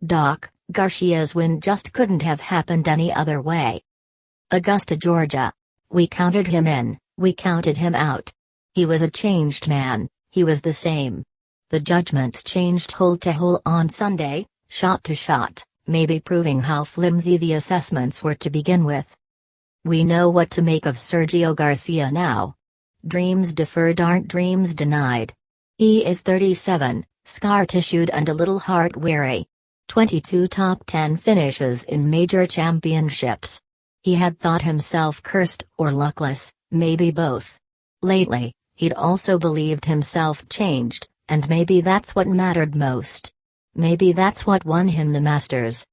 Doc, Garcia's win just couldn't have happened any other way. Augusta, Georgia. We counted him in, we counted him out. He was a changed man, he was the same. The judgments changed hole to hole on Sunday, shot to shot, maybe proving how flimsy the assessments were to begin with. We know what to make of Sergio Garcia now. Dreams deferred aren't dreams denied. He is 37, scar-tissued and a little heart-weary. 22 top 10 finishes in major championships. He had thought himself cursed or luckless, maybe both. Lately, he'd also believed himself changed, and maybe that's what mattered most. Maybe that's what won him the Masters.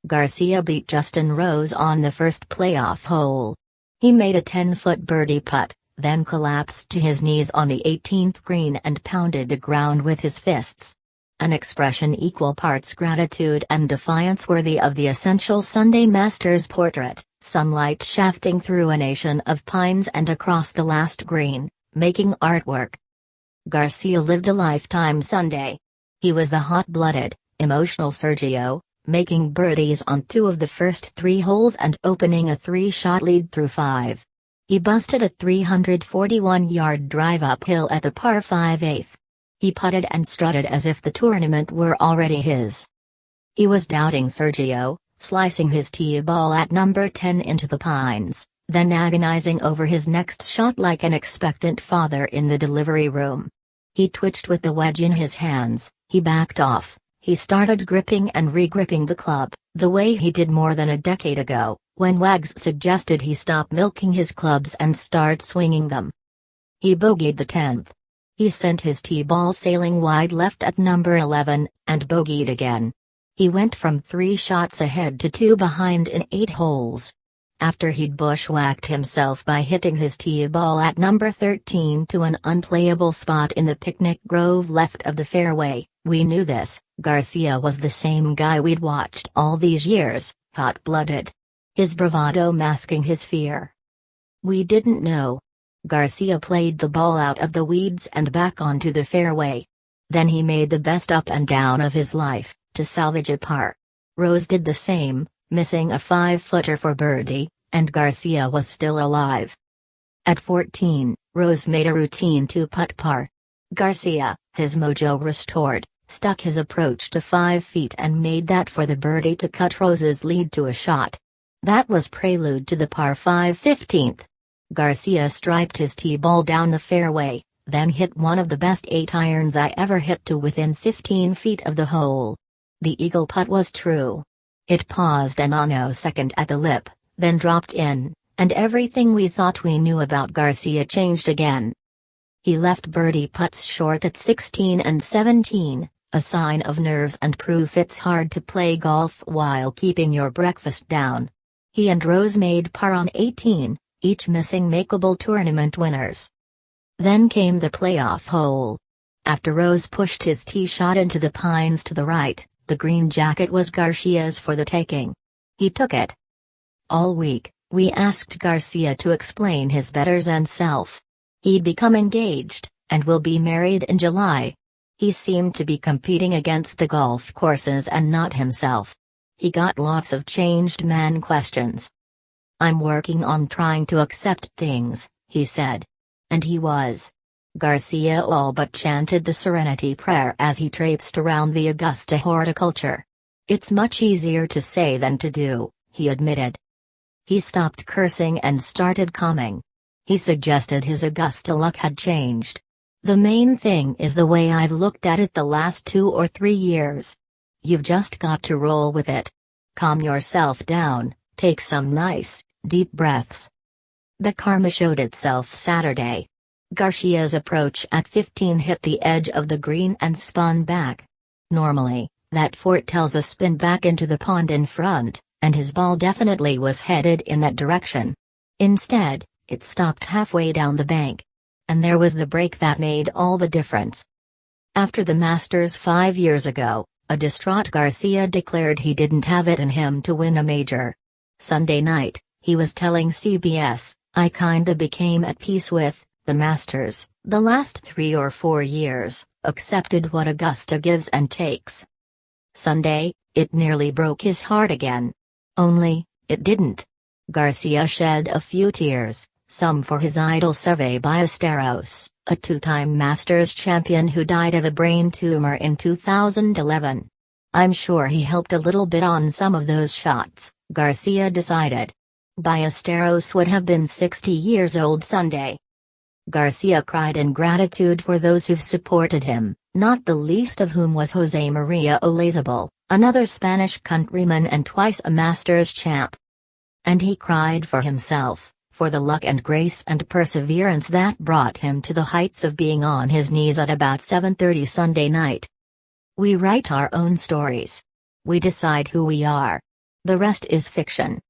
Garcia beat Justin Rose on the first playoff hole. He made a 10-foot birdie putt, then collapsed to his knees on the 18th green and pounded the ground with his fists. An expression equal parts gratitude and defiance worthy of the essential Sunday Masters portrait, sunlight shafting through a nation of pines and across the last green, making artwork. Garcia lived a lifetime Sunday. He was the hot-blooded, emotional Sergio, making birdies on 2 of the first 3 holes and opening a 3-shot lead through 5. He busted a 341-yard drive uphill at the par 5 8th. He putted and strutted as if the tournament were already his. He was doubting Sergio, slicing his tee ball at number 10 into the pines, then agonizing over his next shot like an expectant father in the delivery room. He twitched with the wedge in his hands, he backed off, he started gripping and re-gripping the club, the way he did more than a decade ago, when Wags suggested he stop milking his clubs and start swinging them. He bogeyed the 10th. He sent his tee ball sailing wide left at number 11, and bogeyed again. He went from 3 shots ahead to 2 behind in 8 holes. After he'd bushwhacked himself by hitting his tee ball at number 13 to an unplayable spot in the picnic grove left of the fairway, we knew this: Garcia was the same guy we'd watched all these years, hot-blooded. His bravado masking his fear. We didn't know. Garcia played the ball out of the weeds and back onto the fairway. Then he made the best up and down of his life, to salvage a par. Rose did the same, missing a 5-footer for birdie, and Garcia was still alive. At 14, Rose made a routine 2-putt par. Garcia, his mojo restored, stuck his approach to 5 feet and made that for the birdie to cut Rose's lead to a shot. That was prelude to the par 5 15th. Garcia striped his tee ball down the fairway, then hit one of the best 8-irons I ever hit to within 15 feet of the hole. The eagle putt was true. It paused a nanosecond at the lip, then dropped in, and everything we thought we knew about Garcia changed again. He left birdie putts short at 16 and 17, a sign of nerves and proof it's hard to play golf while keeping your breakfast down. He and Rose made par on 18, each missing makeable tournament winners. Then came the playoff hole. After Rose pushed his tee shot into the pines to the right, the green jacket was Garcia's for the taking. He took it. All week, we asked Garcia to explain his better-than self. He'd become engaged, and will be married in July. He seemed to be competing against the golf courses and not himself. He got lots of changed man questions. "I'm working on trying to accept things," he said. And he was. Garcia all but chanted the Serenity Prayer as he traipsed around the Augusta horticulture. "It's much easier to say than to do," he admitted. He stopped cursing and started calming. He suggested his Augusta luck had changed. "The main thing is the way I've looked at it the last 2 or 3 years. You've just got to roll with it. Calm yourself down, take some nice, deep breaths." The karma showed itself Saturday. Garcia's approach at 15 hit the edge of the green and spun back. Normally, that foretells a spin back into the pond in front, and his ball definitely was headed in that direction. Instead, it stopped halfway down the bank. And there was the break that made all the difference. After the Masters 5 years ago, a distraught Garcia declared he didn't have it in him to win a major. Sunday night, he was telling CBS, "I kinda became at peace with the Masters, the last 3 or 4 years, accepted what Augusta gives and takes." Sunday, It nearly broke his heart again. Only, it didn't. Garcia shed a few tears, some for his idol Sergey Ballesteros, a two-time Masters champion who died of a brain tumor in 2011. I'm sure he helped a little bit on some of those shots, Garcia decided. Ballesteros would have been 60 years old Sunday. Garcia cried in gratitude for those who've supported him, not the least of whom was Jose Maria Olazabal, another Spanish countryman and twice a Masters champ. And he cried for himself, for the luck and grace and perseverance that brought him to the heights of being on his knees at about 7:30 Sunday night. We write our own stories. We decide who we are. The rest is fiction.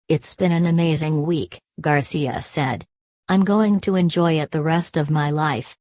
It's been an amazing week, Garcia said. I'm going to enjoy it the rest of my life.